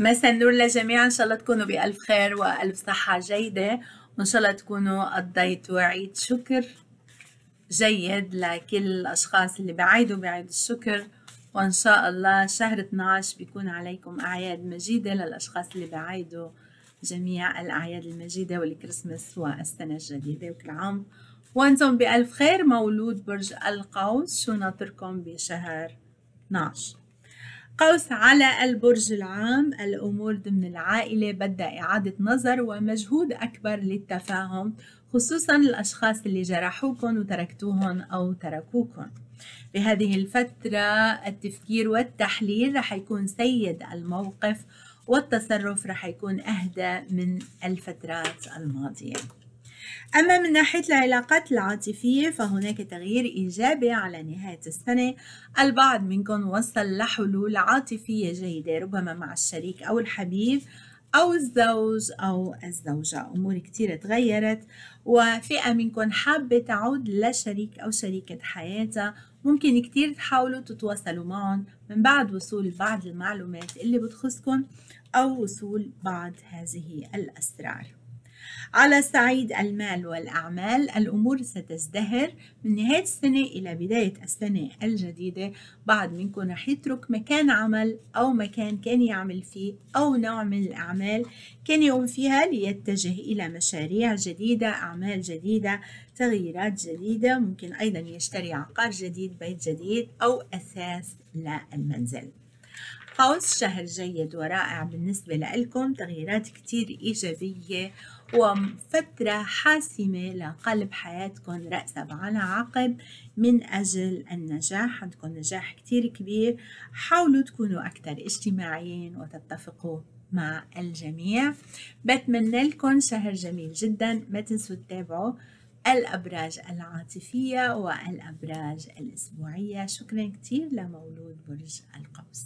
مساء النور للجميع. إن شاء الله تكونوا بألف خير وألف صحة جيدة، وإن شاء الله تكونوا قضيتوا عيد شكر جيد لكل الأشخاص اللي بعيدوا بعيد الشكر، وإن شاء الله شهر 12 بيكون عليكم أعياد مجيدة للأشخاص اللي بعيدوا جميع الأعياد المجيدة والكريسماس والسنة الجديدة، وكل عام وأنتم بألف خير. مولود برج القوس، شو ناطركم بشهر 12؟ قوس على البرج العام، الأمور ضمن العائلة بدها إعادة نظر ومجهود أكبر للتفاهم، خصوصا الأشخاص اللي جرحوكم وتركتوهم أو تركوكم. بهذه الفترة التفكير والتحليل رح يكون سيد الموقف، والتصرف رح يكون أهدى من الفترات الماضية. أما من ناحية العلاقات العاطفية فهناك تغيير إيجابي على نهاية السنة. البعض منكم وصل لحلول عاطفية جيدة، ربما مع الشريك أو الحبيب أو الزوج أو الزوجة. أمور كتير تغيرت، وفئة منكم حابة تعود لشريك أو شريكة حياتها. ممكن كتير تحاولوا تتواصلوا معهم من بعد وصول بعض المعلومات اللي بتخصكم أو وصول بعض هذه الأسرار. على صعيد المال والأعمال الأمور ستزدهر من نهاية السنة إلى بداية السنة الجديدة. بعض منكم رح يترك مكان عمل أو مكان كان يعمل فيه أو نوع من الأعمال كان يقوم فيها ليتجه إلى مشاريع جديدة، أعمال جديدة، تغييرات جديدة. ممكن أيضا يشتري عقار جديد، بيت جديد أو أساس للمنزل. قوس، شهر جيد ورائع بالنسبة لكم، تغييرات كتير إيجابية وفترة حاسمة لقلب حياتكم رأسا على عقب من أجل النجاح. عندكم نجاح كتير كبير، حاولوا تكونوا أكثر اجتماعيين وتتفقوا مع الجميع. بتمنى لكم شهر جميل جدا. ما تنسوا تتابعوا الأبراج العاطفية والأبراج الأسبوعية. شكرا كتير لمولود برج القوس.